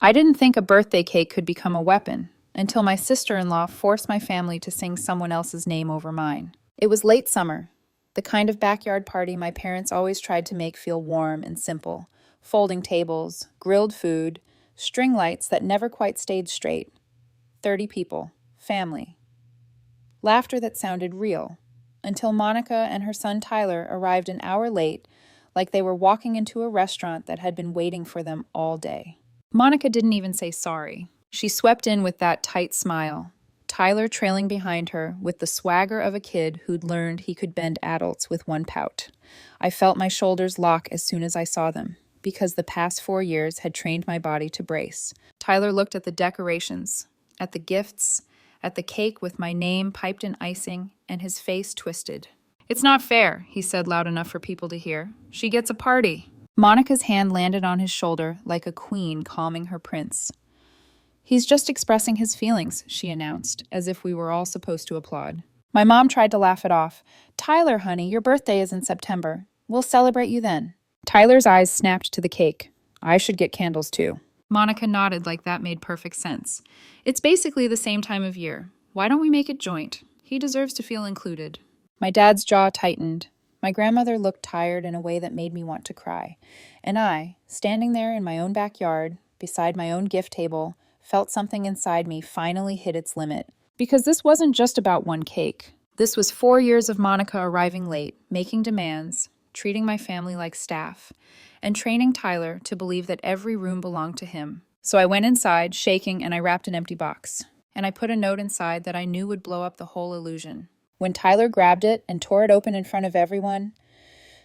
I didn't think a birthday cake could become a weapon until my sister-in-law forced my family to sing someone else's name over mine. It was late summer, the kind of backyard party my parents always tried to make feel warm and simple. Folding tables, grilled food, string lights that never quite stayed straight. 30 people, family. Laughter that sounded real, until Monica and her son Tyler arrived an hour late, like they were walking into a restaurant that had been waiting for them all day. Monica didn't even say sorry. She swept in with that tight smile, Tyler trailing behind her with the swagger of a kid who'd learned he could bend adults with one pout. I felt my shoulders lock as soon as I saw them, because the past 4 years had trained my body to brace. Tyler looked at the decorations, at the gifts, at the cake with my name piped in icing, and his face twisted. "It's not fair," he said loud enough for people to hear. "She gets a party." Monica's hand landed on his shoulder like a queen calming her prince. "He's just expressing his feelings," she announced, as if we were all supposed to applaud. My mom tried to laugh it off. "Tyler, honey, your birthday is in September. We'll celebrate you then." Tyler's eyes snapped to the cake. "I should get candles too." Monica nodded like that made perfect sense. "It's basically the same time of year. Why don't we make it joint? He deserves to feel included." My dad's jaw tightened. My grandmother looked tired in a way that made me want to cry. And I, standing there in my own backyard, beside my own gift table, felt something inside me finally hit its limit. Because this wasn't just about one cake. This was 4 years of Monica arriving late, making demands, treating my family like staff, and training Tyler to believe that every room belonged to him. So I went inside, shaking, and I wrapped an empty box. And I put a note inside that I knew would blow up the whole illusion. When Tyler grabbed it and tore it open in front of everyone,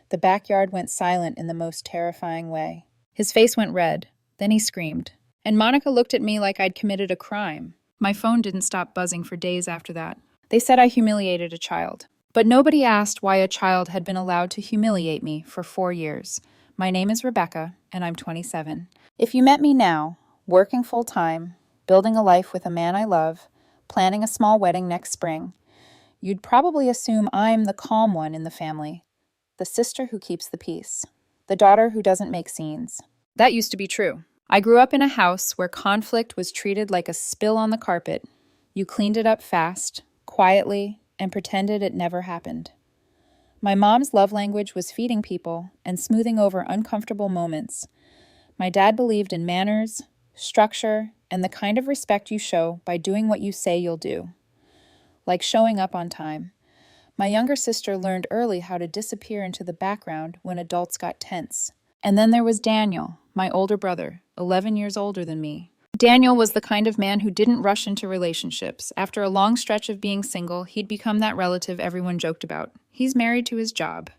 the backyard went silent in the most terrifying way. His face went red, then he screamed. And Monica looked at me like I'd committed a crime. My phone didn't stop buzzing for days after that. They said I humiliated a child. But nobody asked why a child had been allowed to humiliate me for 4 years. My name is Rebecca, and I'm 27. If you met me now, working full-time, building a life with a man I love, planning a small wedding next spring, you'd probably assume I'm the calm one in the family, the sister who keeps the peace, the daughter who doesn't make scenes. That used to be true. I grew up in a house where conflict was treated like a spill on the carpet. You cleaned it up fast, quietly, and pretended it never happened. My mom's love language was feeding people and smoothing over uncomfortable moments. My dad believed in manners, structure, and the kind of respect you show by doing what you say you'll do. Like showing up on time. My younger sister learned early how to disappear into the background when adults got tense. And then there was Daniel, my older brother, 11 years older than me. Daniel was the kind of man who didn't rush into relationships. After a long stretch of being single, he'd become that relative everyone joked about. He's married to his job.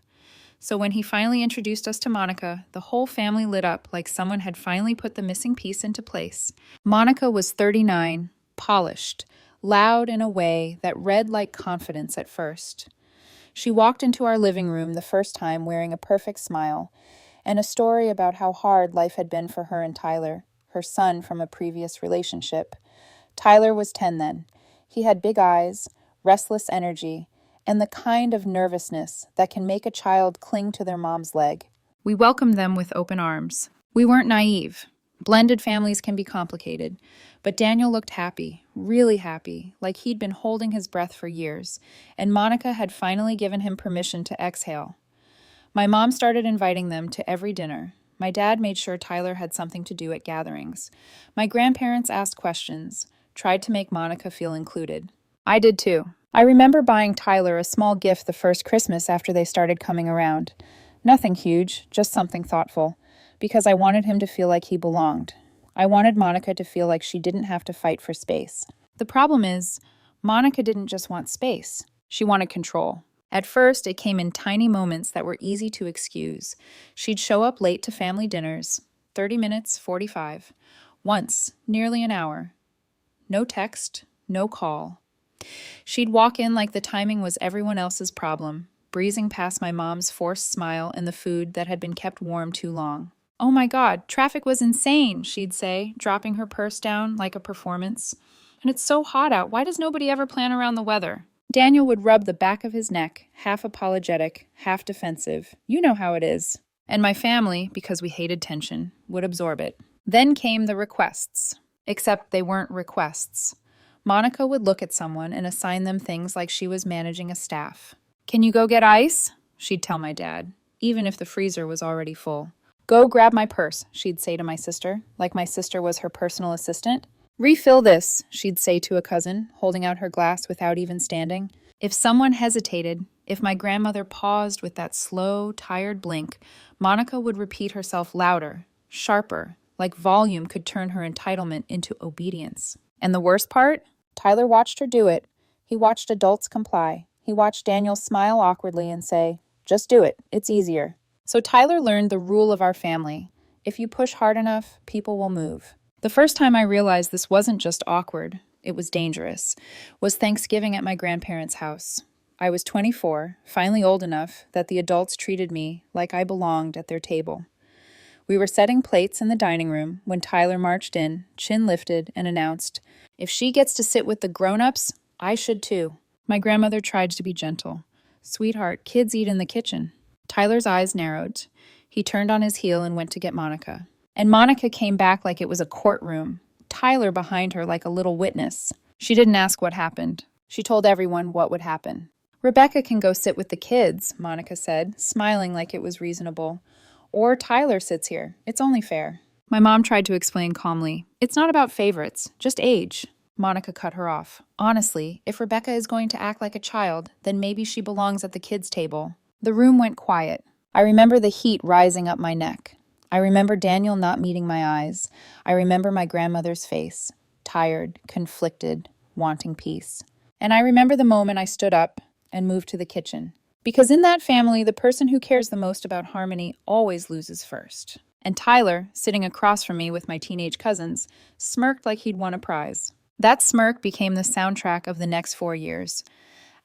So when he finally introduced us to Monica, the whole family lit up like someone had finally put the missing piece into place. Monica was 39, polished, loud in a way that read like confidence at first. She walked into our living room the first time wearing a perfect smile, and a story about how hard life had been for her and Tyler, her son from a previous relationship. Tyler was 10 then. He had big eyes, restless energy, and the kind of nervousness that can make a child cling to their mom's leg. We welcomed them with open arms. We weren't naive. Blended families can be complicated, but Daniel looked happy, really happy, like he'd been holding his breath for years, and Monica had finally given him permission to exhale. My mom started inviting them to every dinner. My dad made sure Tyler had something to do at gatherings. My grandparents asked questions, tried to make Monica feel included. I did too. I remember buying Tyler a small gift the first Christmas after they started coming around. Nothing huge, just something thoughtful, because I wanted him to feel like he belonged. I wanted Monica to feel like she didn't have to fight for space. The problem is, Monica didn't just want space. She wanted control. At first, it came in tiny moments that were easy to excuse. She'd show up late to family dinners, 30 minutes, 45. Once, nearly an hour. No text, no call. She'd walk in like the timing was everyone else's problem, breezing past my mom's forced smile and the food that had been kept warm too long. "Oh my God, traffic was insane," she'd say, dropping her purse down like a performance. "And it's so hot out. Why does nobody ever plan around the weather?" Daniel would rub the back of his neck, half apologetic, half defensive. You know how it is. And my family, because we hated tension, would absorb it. Then came the requests, except they weren't requests. Monica would look at someone and assign them things like she was managing a staff. "Can you go get ice?" she'd tell my dad, even if the freezer was already full. "Go grab my purse," she'd say to my sister, like my sister was her personal assistant. "Refill this," she'd say to a cousin, holding out her glass without even standing. If someone hesitated, if my grandmother paused with that slow, tired blink, Monica would repeat herself louder, sharper, like volume could turn her entitlement into obedience. And the worst part? Tyler watched her do it. He watched adults comply. He watched Daniel smile awkwardly and say, "Just do it. It's easier." So Tyler learned the rule of our family. If you push hard enough, people will move. The first time I realized this wasn't just awkward, it was dangerous, was Thanksgiving at my grandparents' house. I was 24, finally old enough that the adults treated me like I belonged at their table. We were setting plates in the dining room when Tyler marched in, chin lifted, and announced, "If she gets to sit with the grown-ups, I should too." My grandmother tried to be gentle. "Sweetheart, kids eat in the kitchen." Tyler's eyes narrowed. He turned on his heel and went to get Monica. And Monica came back like it was a courtroom, Tyler behind her like a little witness. She didn't ask what happened. She told everyone what would happen. "Rebecca can go sit with the kids," Monica said, smiling like it was reasonable. "Or Tyler sits here. It's only fair." My mom tried to explain calmly, "It's not about favorites, just age." Monica cut her off. "Honestly, if Rebecca is going to act like a child, then maybe she belongs at the kids' table." The room went quiet. I remember the heat rising up my neck. I remember Daniel not meeting my eyes. I remember my grandmother's face, tired, conflicted, wanting peace. And I remember the moment I stood up and moved to the kitchen. Because in that family, the person who cares the most about harmony always loses first. And Tyler, sitting across from me with my teenage cousins, smirked like he'd won a prize. That smirk became the soundtrack of the next 4 years.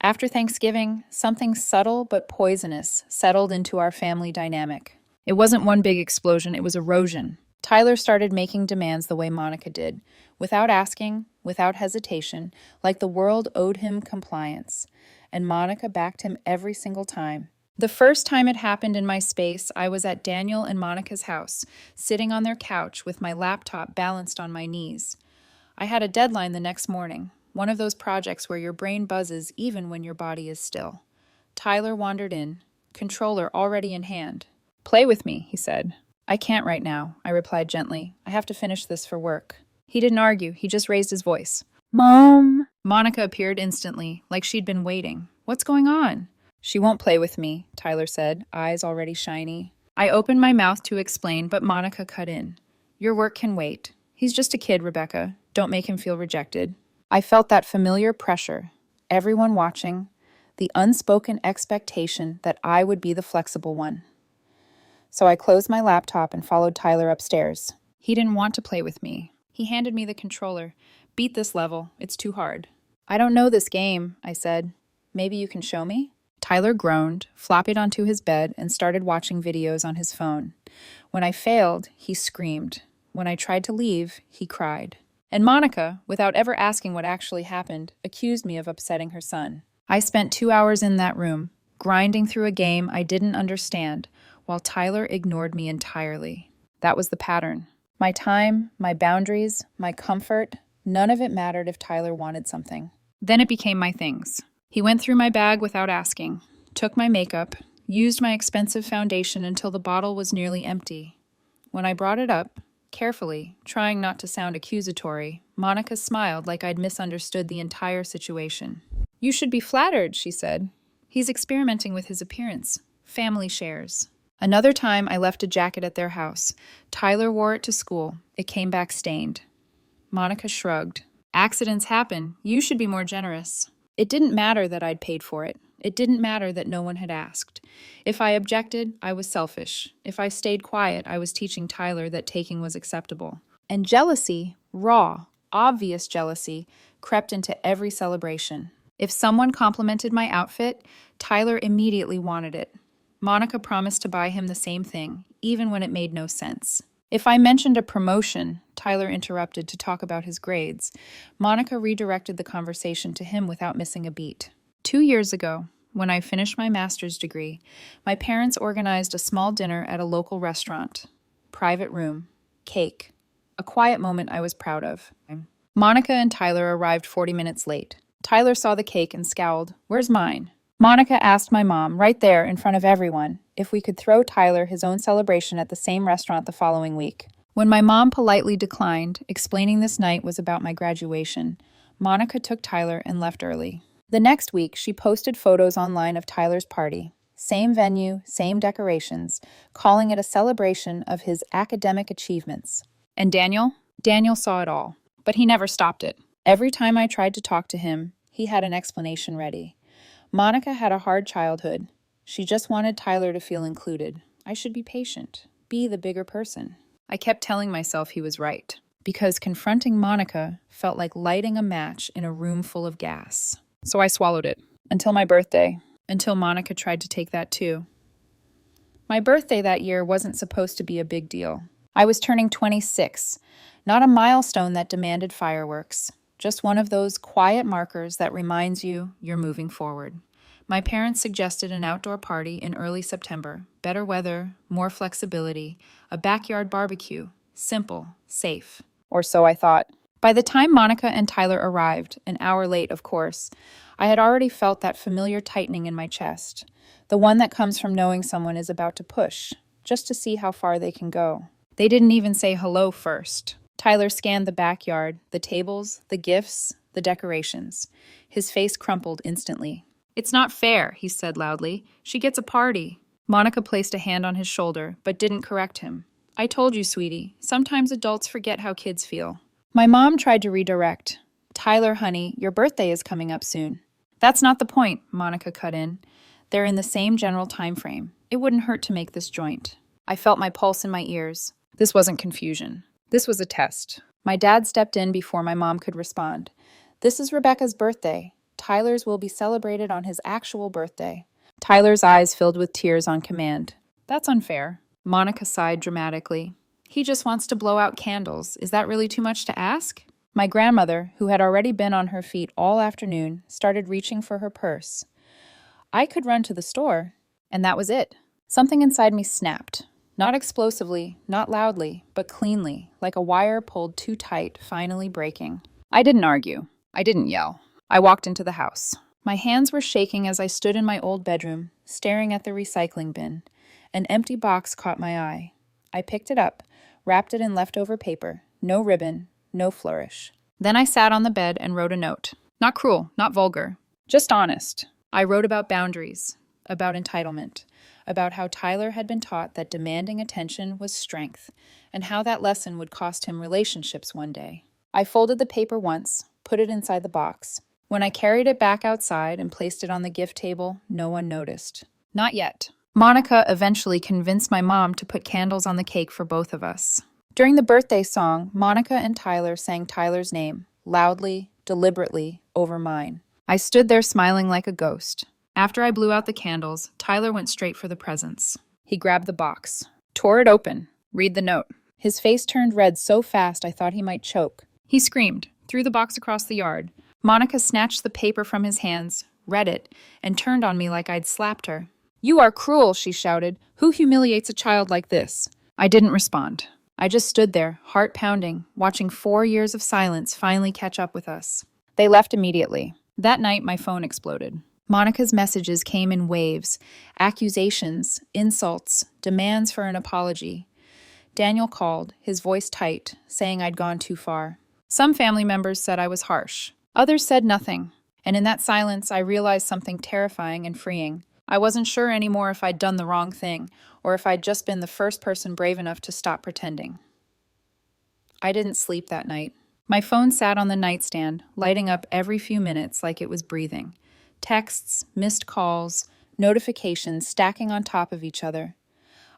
After Thanksgiving, something subtle but poisonous settled into our family dynamic. It wasn't one big explosion, it was erosion. Tyler started making demands the way Monica did, without asking, without hesitation, like the world owed him compliance. And Monica backed him every single time. The first time it happened in my space, I was at Daniel and Monica's house, sitting on their couch with my laptop balanced on my knees. I had a deadline the next morning, one of those projects where your brain buzzes even when your body is still. Tyler wandered in, controller already in hand. "Play with me," he said. "I can't right now," I replied gently. "I have to finish this for work." He didn't argue, he just raised his voice. "Mom!" Monica appeared instantly, like she'd been waiting. "What's going on?" "She won't play with me," Tyler said, eyes already shiny. I opened my mouth to explain, but Monica cut in. "Your work can wait. He's just a kid, Rebecca. Don't make him feel rejected." I felt that familiar pressure, everyone watching, the unspoken expectation that I would be the flexible one. So I closed my laptop and followed Tyler upstairs. He didn't want to play with me. He handed me the controller. "Beat this level. It's too hard." "I don't know this game," I said. "Maybe you can show me?" Tyler groaned, flopped onto his bed, and started watching videos on his phone. When I failed, he screamed. When I tried to leave, he cried. And Monica, without ever asking what actually happened, accused me of upsetting her son. I spent 2 hours in that room, grinding through a game I didn't understand, while Tyler ignored me entirely. That was the pattern. My time, my boundaries, my comfort, none of it mattered if Tyler wanted something. Then it became my things. He went through my bag without asking, took my makeup, used my expensive foundation until the bottle was nearly empty. When I brought it up, carefully, trying not to sound accusatory, Monica smiled like I'd misunderstood the entire situation. "You should be flattered," she said. "He's experimenting with his appearance. Family shares." Another time, I left a jacket at their house. Tyler wore it to school. It came back stained. Monica shrugged. "Accidents happen. You should be more generous." It didn't matter that I'd paid for it. It didn't matter that no one had asked. If I objected, I was selfish. If I stayed quiet, I was teaching Tyler that taking was acceptable. And jealousy, raw, obvious jealousy, crept into every celebration. If someone complimented my outfit, Tyler immediately wanted it. Monica promised to buy him the same thing, even when it made no sense. If I mentioned a promotion, Tyler interrupted to talk about his grades. Monica redirected the conversation to him without missing a beat. 2 years ago, when I finished my master's degree, my parents organized a small dinner at a local restaurant. Private room, cake, A quiet moment I was proud of. Monica and Tyler arrived 40 minutes late. Tyler saw the cake and scowled. "Where's mine?" Monica asked my mom, right there in front of everyone, if we could throw Tyler his own celebration at the same restaurant the following week. When my mom politely declined, explaining this night was about my graduation, Monica took Tyler and left early. The next week, she posted photos online of Tyler's party. Same venue, same decorations, calling it a celebration of his academic achievements. And Daniel? Daniel saw it all, but he never stopped it. Every time I tried to talk to him, he had an explanation ready. Monica had a hard childhood. She just wanted Tyler to feel included. I should be patient, be the bigger person. I kept telling myself he was right, because confronting Monica felt like lighting a match in a room full of gas. So I swallowed it, until my birthday, until Monica tried to take that too. My birthday that year wasn't supposed to be a big deal. I was turning 26, not a milestone that demanded fireworks, just one of those quiet markers that reminds you you're moving forward. My parents suggested an outdoor party in early September. Better weather, more flexibility, a backyard barbecue. Simple, safe. Or so I thought. By the time Monica and Tyler arrived, an hour late, of course, I had already felt that familiar tightening in my chest, the one that comes from knowing someone is about to push, just to see how far they can go. They didn't even say hello first. Tyler scanned the backyard, the tables, the gifts, the decorations. His face crumpled instantly. "It's not fair," he said loudly. "She gets a party." Monica placed a hand on his shoulder, but didn't correct him. "I told you, sweetie, sometimes adults forget how kids feel." My mom tried to redirect. "Tyler, honey, your birthday is coming up soon." "That's not the point," Monica cut in. "They're in the same general time frame. It wouldn't hurt to make this joint." I felt my pulse in my ears. This wasn't confusion. This was a test. My dad stepped in before my mom could respond. "This is Rebecca's birthday. Tyler's will be celebrated on his actual birthday." Tyler's eyes filled with tears on command. "That's unfair." Monica sighed dramatically. "He just wants to blow out candles. Is that really too much to ask?" My grandmother, who had already been on her feet all afternoon, started reaching for her purse. I could run to the store, and that was it. Something inside me snapped. Not explosively, not loudly, but cleanly, like a wire pulled too tight, finally breaking. I didn't argue. I didn't yell. I walked into the house. My hands were shaking as I stood in my old bedroom, staring at the recycling bin. An empty box caught my eye. I picked it up, wrapped it in leftover paper. No ribbon, no flourish. Then I sat on the bed and wrote a note. Not cruel, not vulgar, just honest. I wrote about boundaries, about entitlement, about how Tyler had been taught that demanding attention was strength, and how that lesson would cost him relationships one day. I folded the paper once, put it inside the box. When I carried it back outside and placed it on the gift table, no one noticed. Not yet. Monica eventually convinced my mom to put candles on the cake for both of us. During the birthday song, Monica and Tyler sang Tyler's name, loudly, deliberately, over mine. I stood there smiling like a ghost. After I blew out the candles, Tyler went straight for the presents. He grabbed the box, tore it open. "Read the note." His face turned red so fast I thought he might choke. He screamed, threw the box across the yard. Monica snatched the paper from his hands, read it, and turned on me like I'd slapped her. "You are cruel," she shouted. "Who humiliates a child like this?" I didn't respond. I just stood there, heart pounding, watching 4 years of silence finally catch up with us. They left immediately. That night, my phone exploded. Monica's messages came in waves, accusations, insults, demands for an apology. Daniel called, his voice tight, saying I'd gone too far. Some family members said I was harsh. Others said nothing. And in that silence, I realized something terrifying and freeing. I wasn't sure anymore if I'd done the wrong thing, or if I'd just been the first person brave enough to stop pretending. I didn't sleep that night. My phone sat on the nightstand, lighting up every few minutes like it was breathing. Texts, missed calls, notifications stacking on top of each other.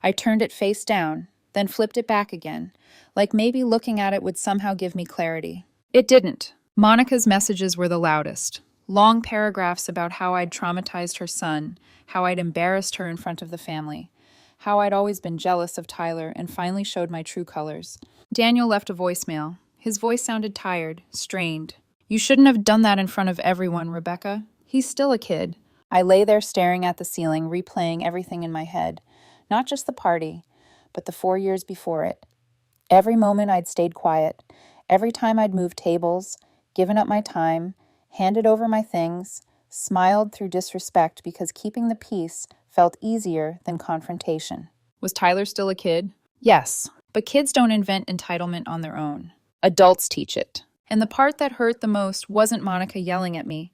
I turned it face down, then flipped it back again, like maybe looking at it would somehow give me clarity. It didn't. Monica's messages were the loudest. Long paragraphs about how I'd traumatized her son, how I'd embarrassed her in front of the family, how I'd always been jealous of Tyler and finally showed my true colors. Daniel left a voicemail. His voice sounded tired, strained. "You shouldn't have done that in front of everyone, Rebecca. He's still a kid." I lay there staring at the ceiling, replaying everything in my head. Not just the party, but the 4 years before it. Every moment I'd stayed quiet, every time I'd moved tables, given up my time, handed over my things, smiled through disrespect because keeping the peace felt easier than confrontation. Was Tyler still a kid? Yes, but kids don't invent entitlement on their own. Adults teach it. And the part that hurt the most wasn't Monica yelling at me.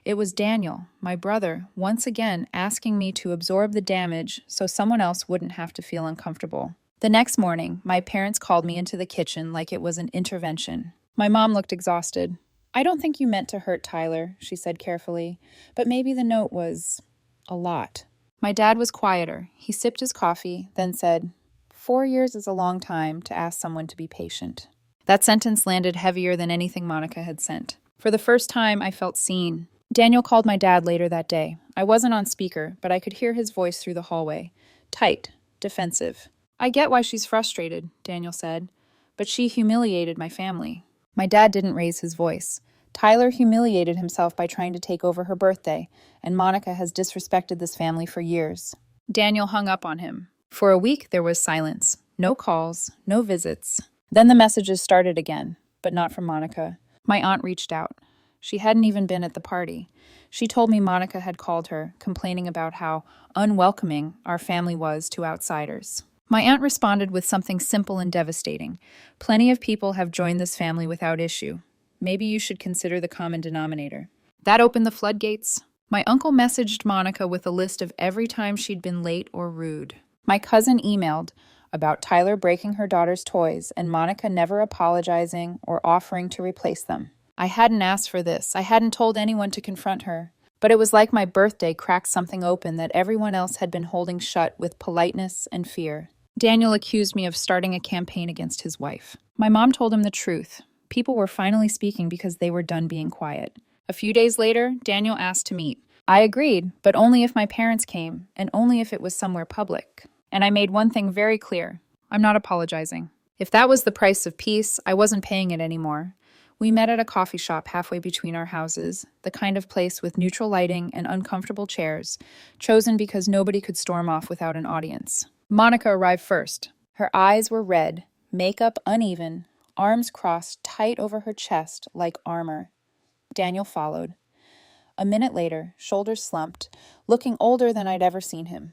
It was Daniel, my brother, once again asking me to absorb the damage so someone else wouldn't have to feel uncomfortable. The next morning, my parents called me into the kitchen like it was an intervention. My mom looked exhausted. "I don't think you meant to hurt Tyler," she said carefully, "but maybe the note was a lot." My dad was quieter. He sipped his coffee, then said, 4 years is a long time to ask someone to be patient." That sentence landed heavier than anything Monica had sent. For the first time, I felt seen. Daniel called my dad later that day. I wasn't on speaker, but I could hear his voice through the hallway. Tight, defensive. "I get why she's frustrated," Daniel said, "but she humiliated my family." My dad didn't raise his voice. "Tyler humiliated himself by trying to take over her birthday, and Monica has disrespected this family for years." Daniel hung up on him. For a week, there was silence. No calls, no visits. Then the messages started again, but not from Monica. My aunt reached out. She hadn't even been at the party. She told me Monica had called her, complaining about how unwelcoming our family was to outsiders. My aunt responded with something simple and devastating. "Plenty of people have joined this family without issue. Maybe you should consider the common denominator." That opened the floodgates. My uncle messaged Monica with a list of every time she'd been late or rude. My cousin emailed about Tyler breaking her daughter's toys and Monica never apologizing or offering to replace them. I hadn't asked for this. I hadn't told anyone to confront her. But it was like my birthday cracked something open that everyone else had been holding shut with politeness and fear. Daniel accused me of starting a campaign against his wife. My mom told him the truth. People were finally speaking because they were done being quiet. A few days later, Daniel asked to meet. I agreed, but only if my parents came, and only if it was somewhere public. And I made one thing very clear. I'm not apologizing. If that was the price of peace, I wasn't paying it anymore. We met at a coffee shop halfway between our houses, the kind of place with neutral lighting and uncomfortable chairs, chosen because nobody could storm off without an audience. Monica arrived first. Her eyes were red, makeup uneven, arms crossed tight over her chest like armor. Daniel followed. A minute later, shoulders slumped, looking older than I'd ever seen him.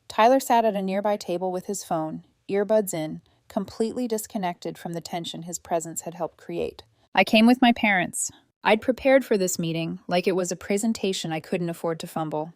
Tyler sat at a nearby table with his phone, earbuds in, completely disconnected from the tension his presence had helped create. I came with my parents. I'd prepared for this meeting like it was a presentation I couldn't afford to fumble.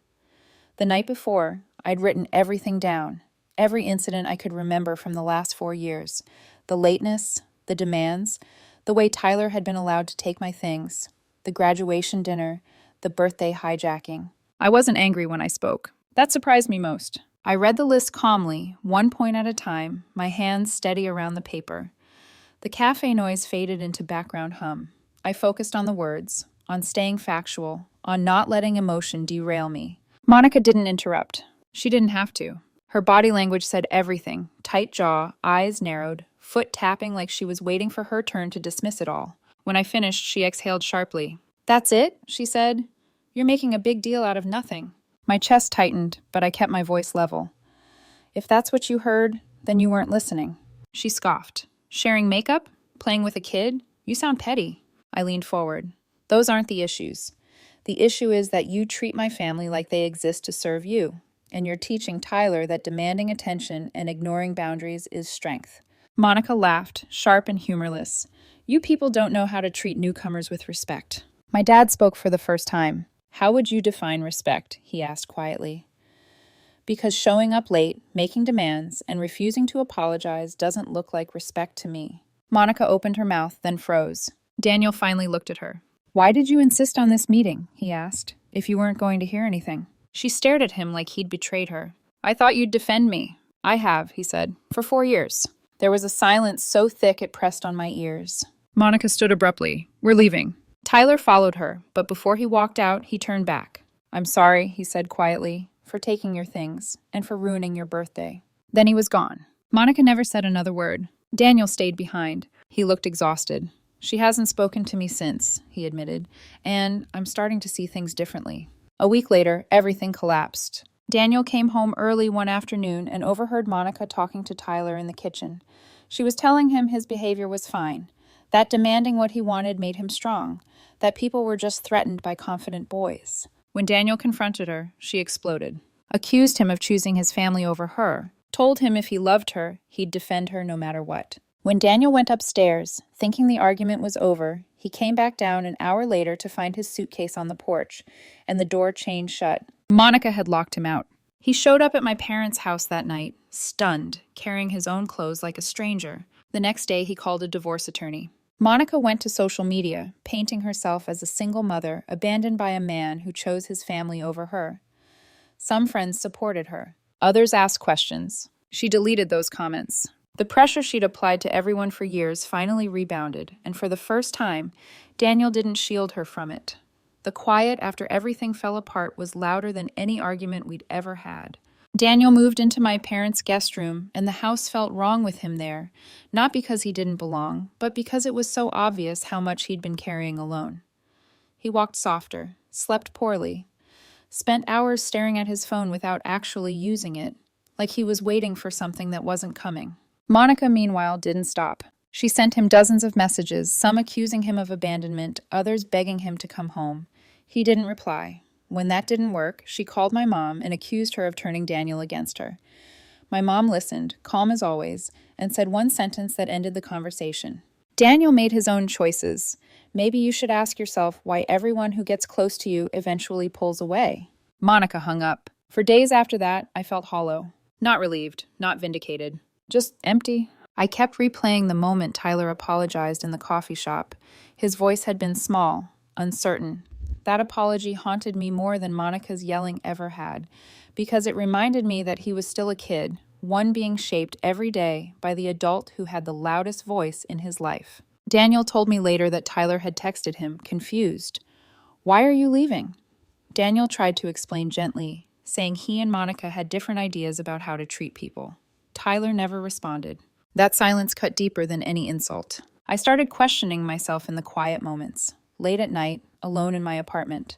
The night before, I'd written everything down, every incident I could remember from the last 4 years, the lateness, the demands, the way Tyler had been allowed to take my things, the graduation dinner, the birthday hijacking. I wasn't angry when I spoke. That surprised me most. I read the list calmly, one point at a time, my hands steady around the paper. The cafe noise faded into background hum. I focused on the words, on staying factual, on not letting emotion derail me. Monica didn't interrupt. She didn't have to. Her body language said everything. Tight jaw, eyes narrowed, foot tapping like she was waiting for her turn to dismiss it all. When I finished, she exhaled sharply. "That's it?" she said. "You're making a big deal out of nothing." My chest tightened, but I kept my voice level. "If that's what you heard, then you weren't listening." She scoffed. "Sharing makeup? Playing with a kid? You sound petty." I leaned forward. "Those aren't the issues. The issue is that you treat my family like they exist to serve you, and you're teaching Tyler that demanding attention and ignoring boundaries is strength." Monica laughed, sharp and humorless. "You people don't know how to treat newcomers with respect." My dad spoke for the first time. "How would you define respect?" he asked quietly. "Because showing up late, making demands, and refusing to apologize doesn't look like respect to me." Monica opened her mouth, then froze. Daniel finally looked at her. "Why did you insist on this meeting?" he asked, "if you weren't going to hear anything?" She stared at him like he'd betrayed her. "I thought you'd defend me." "I have," he said, "for 4 years." There was a silence so thick it pressed on my ears. Monica stood abruptly. "We're leaving." Tyler followed her, but before he walked out, he turned back. "I'm sorry," he said quietly, "for taking your things, and for ruining your birthday." Then he was gone. Monica never said another word. Daniel stayed behind. He looked exhausted. "She hasn't spoken to me since," he admitted, "and I'm starting to see things differently." A week later, everything collapsed. Daniel came home early one afternoon and overheard Monica talking to Tyler in the kitchen. She was telling him his behavior was fine, that demanding what he wanted made him strong, that people were just threatened by confident boys. When Daniel confronted her, she exploded, accused him of choosing his family over her, told him if he loved her, he'd defend her no matter what. When Daniel went upstairs, thinking the argument was over, he came back down an hour later to find his suitcase on the porch and the door chained shut. Monica had locked him out. He showed up at my parents' house that night, stunned, carrying his own clothes like a stranger. The next day, he called a divorce attorney. Monica went to social media, painting herself as a single mother abandoned by a man who chose his family over her. Some friends supported her. Others asked questions. She deleted those comments. The pressure she'd applied to everyone for years finally rebounded, and for the first time, Daniel didn't shield her from it. The quiet after everything fell apart was louder than any argument we'd ever had. Daniel moved into my parents' guest room, and the house felt wrong with him there, not because he didn't belong, but because it was so obvious how much he'd been carrying alone. He walked softer, slept poorly, spent hours staring at his phone without actually using it, like he was waiting for something that wasn't coming. Monica, meanwhile, didn't stop. She sent him dozens of messages, some accusing him of abandonment, others begging him to come home. He didn't reply. When that didn't work, she called my mom and accused her of turning Daniel against her. My mom listened, calm as always, and said one sentence that ended the conversation. Daniel made his own choices. Maybe you should ask yourself why everyone who gets close to you eventually pulls away. Monica hung up. For days after that, I felt hollow. Not relieved, not vindicated. Just empty. I kept replaying the moment Tyler apologized in the coffee shop. His voice had been small, uncertain. That apology haunted me more than Monica's yelling ever had, because it reminded me that he was still a kid, one being shaped every day by the adult who had the loudest voice in his life. Daniel told me later that Tyler had texted him, confused. "Why are you leaving?" Daniel tried to explain gently, saying he and Monica had different ideas about how to treat people. Tyler never responded. That silence cut deeper than any insult. I started questioning myself in the quiet moments. Late at night, alone in my apartment.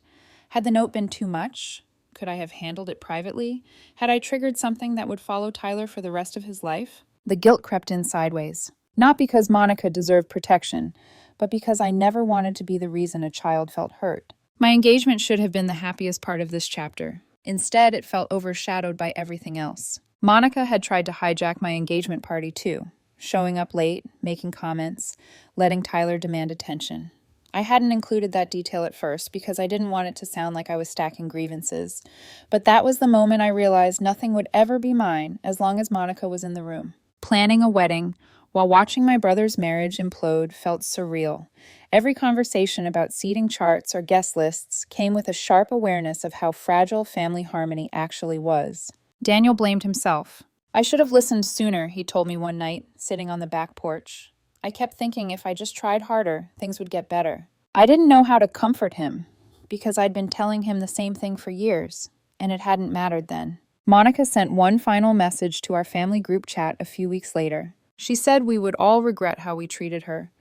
Had the note been too much? Could I have handled it privately? Had I triggered something that would follow Tyler for the rest of his life? The guilt crept in sideways. Not because Monica deserved protection, but because I never wanted to be the reason a child felt hurt. My engagement should have been the happiest part of this chapter. Instead, it felt overshadowed by everything else. Monica had tried to hijack my engagement party too, showing up late, making comments, letting Tyler demand attention. I hadn't included that detail at first because I didn't want it to sound like I was stacking grievances, but that was the moment I realized nothing would ever be mine as long as Monica was in the room. Planning a wedding while watching my brother's marriage implode felt surreal. Every conversation about seating charts or guest lists came with a sharp awareness of how fragile family harmony actually was. Daniel blamed himself. "I should have listened sooner," he told me one night, sitting on the back porch. I kept thinking if I just tried harder, things would get better. I didn't know how to comfort him, because I'd been telling him the same thing for years, and it hadn't mattered then. Monica sent one final message to our family group chat a few weeks later. She said we would all regret how we treated her,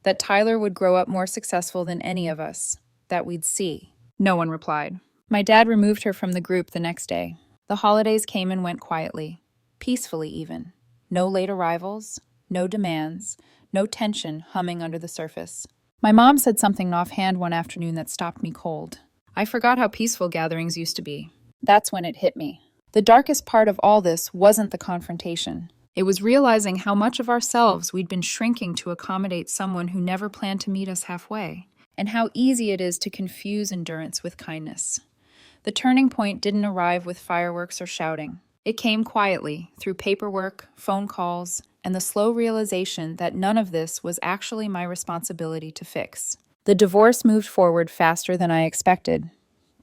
that Tyler would grow up more successful than any of us, that we'd see. No one replied. My dad removed her from the group the next day. The holidays came and went quietly, peacefully even. No late arrivals, no demands, no tension humming under the surface. My mom said something offhand one afternoon that stopped me cold. I forgot how peaceful gatherings used to be. That's when it hit me. The darkest part of all this wasn't the confrontation. It was realizing how much of ourselves we'd been shrinking to accommodate someone who never planned to meet us halfway, and how easy it is to confuse endurance with kindness. The turning point didn't arrive with fireworks or shouting. It came quietly, through paperwork, phone calls, and the slow realization that none of this was actually my responsibility to fix. The divorce moved forward faster than I expected.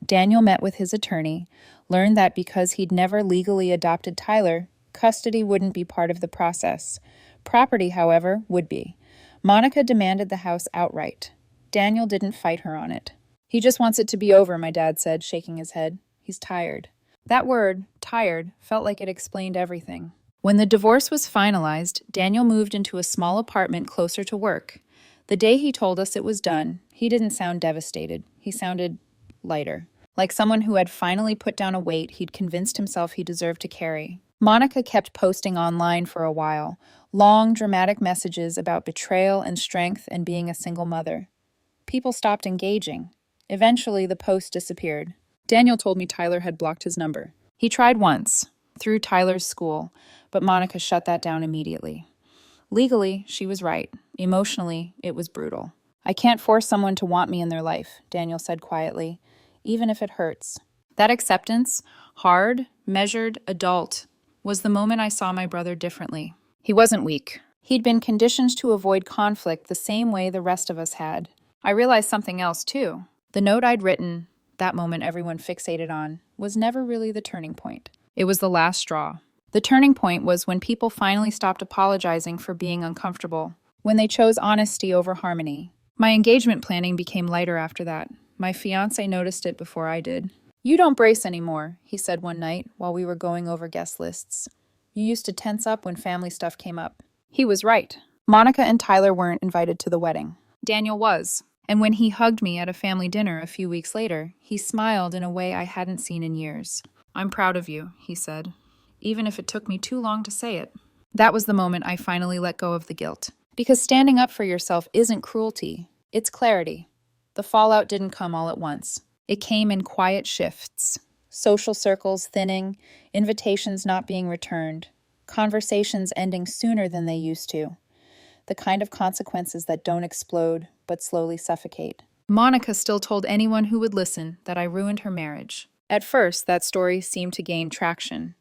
Daniel met with his attorney, learned that because he'd never legally adopted Tyler, custody wouldn't be part of the process. Property, however, would be. Monica demanded the house outright. Daniel didn't fight her on it. "He just wants it to be over," my dad said, shaking his head. "He's tired." That word, tired, felt like it explained everything. When the divorce was finalized, Daniel moved into a small apartment closer to work. The day he told us it was done, he didn't sound devastated. He sounded lighter, like someone who had finally put down a weight he'd convinced himself he deserved to carry. Monica kept posting online for a while, long, dramatic messages about betrayal and strength and being a single mother. People stopped engaging. Eventually, the post disappeared. Daniel told me Tyler had blocked his number. He tried once, through Tyler's school, but Monica shut that down immediately. Legally, she was right. Emotionally, it was brutal. I can't force someone to want me in their life, Daniel said quietly, even if it hurts. That acceptance, hard, measured, adult, was the moment I saw my brother differently. He wasn't weak. He'd been conditioned to avoid conflict the same way the rest of us had. I realized something else, too. The note I'd written, that moment everyone fixated on, was never really the turning point. It was the last straw. The turning point was when people finally stopped apologizing for being uncomfortable, when they chose honesty over harmony. My engagement planning became lighter after that. My fiancé noticed it before I did. "You don't brace anymore," he said one night while we were going over guest lists. "You used to tense up when family stuff came up." He was right. Monica and Tyler weren't invited to the wedding. Daniel was. And when he hugged me at a family dinner a few weeks later, he smiled in a way I hadn't seen in years. "I'm proud of you," he said, "even if it took me too long to say it." That was the moment I finally let go of the guilt. Because standing up for yourself isn't cruelty, it's clarity. The fallout didn't come all at once. It came in quiet shifts. Social circles thinning, invitations not being returned, conversations ending sooner than they used to. The kind of consequences that don't explode, but slowly suffocate. Monica still told anyone who would listen that I ruined her marriage. At first, that story seemed to gain traction.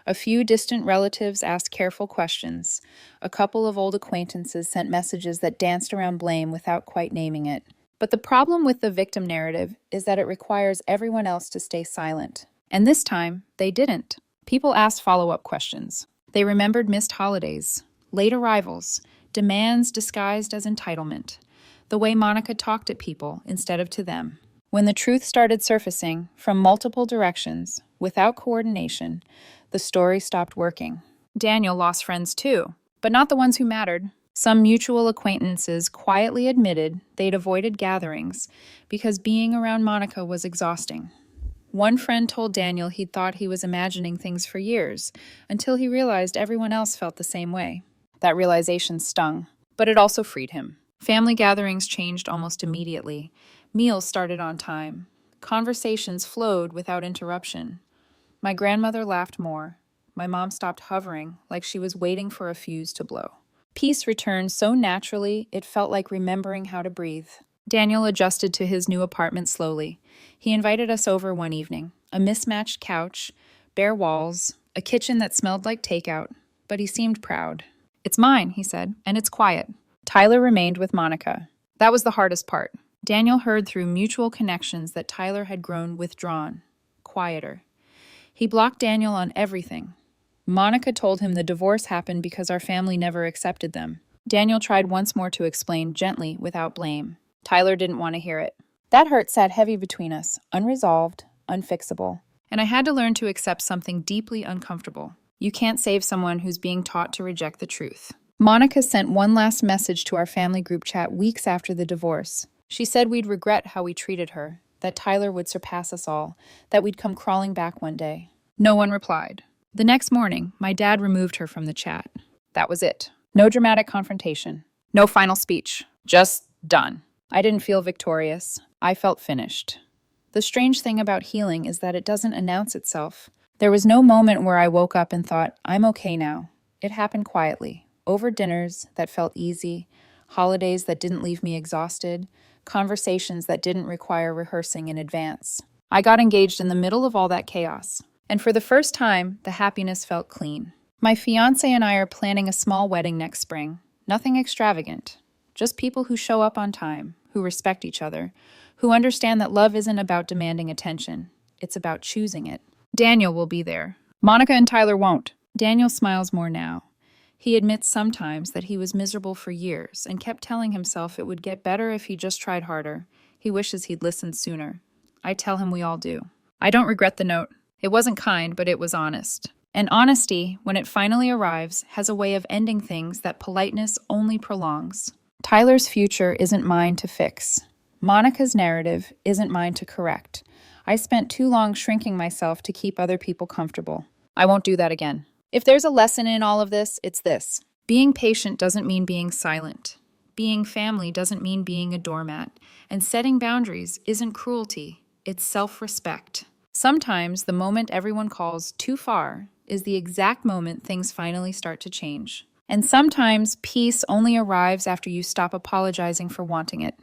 A few distant relatives asked careful questions. A couple of old acquaintances sent messages that danced around blame without quite naming it. But the problem with the victim narrative is that it requires everyone else to stay silent. And this time, they didn't. People asked follow-up questions. They remembered missed holidays, late arrivals, demands disguised as entitlement, the way Monica talked at people instead of to them. When the truth started surfacing from multiple directions, without coordination, the story stopped working. Daniel lost friends too, but not the ones who mattered. Some mutual acquaintances quietly admitted they'd avoided gatherings because being around Monica was exhausting. One friend told Daniel he'd thought he was imagining things for years, until he realized everyone else felt the same way. That realization stung, but it also freed him. Family gatherings changed almost immediately. Meals started on time. Conversations flowed without interruption. My grandmother laughed more. My mom stopped hovering, like she was waiting for a fuse to blow. Peace returned so naturally, it felt like remembering how to breathe. Daniel adjusted to his new apartment slowly. He invited us over one evening. A mismatched couch, bare walls, a kitchen that smelled like takeout, but he seemed proud. "It's mine," he said, "and it's quiet." Tyler remained with Monica. That was the hardest part. Daniel heard through mutual connections that Tyler had grown withdrawn, quieter. He blocked Daniel on everything. Monica told him the divorce happened because our family never accepted them. Daniel tried once more to explain, gently, without blame. Tyler didn't want to hear it. That hurt sat heavy between us, unresolved, unfixable. And I had to learn to accept something deeply uncomfortable. You can't save someone who's being taught to reject the truth. Monica sent one last message to our family group chat weeks after the divorce. She said we'd regret how we treated her, that Tyler would surpass us all, that we'd come crawling back one day. No one replied. The next morning, my dad removed her from the chat. That was it. No dramatic confrontation. No final speech. Just done. I didn't feel victorious. I felt finished. The strange thing about healing is that it doesn't announce itself. There was no moment where I woke up and thought, I'm okay now. It happened quietly, over dinners that felt easy, holidays that didn't leave me exhausted, conversations that didn't require rehearsing in advance. I got engaged in the middle of all that chaos. And for the first time, the happiness felt clean. My fiancé and I are planning a small wedding next spring. Nothing extravagant. Just people who show up on time, who respect each other, who understand that love isn't about demanding attention. It's about choosing it. Daniel will be there. Monica and Tyler won't. Daniel smiles more now. He admits sometimes that he was miserable for years and kept telling himself it would get better if he just tried harder. He wishes he'd listened sooner. I tell him we all do. I don't regret the note. It wasn't kind, but it was honest. And honesty, when it finally arrives, has a way of ending things that politeness only prolongs. Tyler's future isn't mine to fix. Monica's narrative isn't mine to correct. I spent too long shrinking myself to keep other people comfortable. I won't do that again. If there's a lesson in all of this, it's this. Being patient doesn't mean being silent. Being family doesn't mean being a doormat. And setting boundaries isn't cruelty, it's self-respect. Sometimes the moment everyone calls too far is the exact moment things finally start to change. And sometimes peace only arrives after you stop apologizing for wanting it.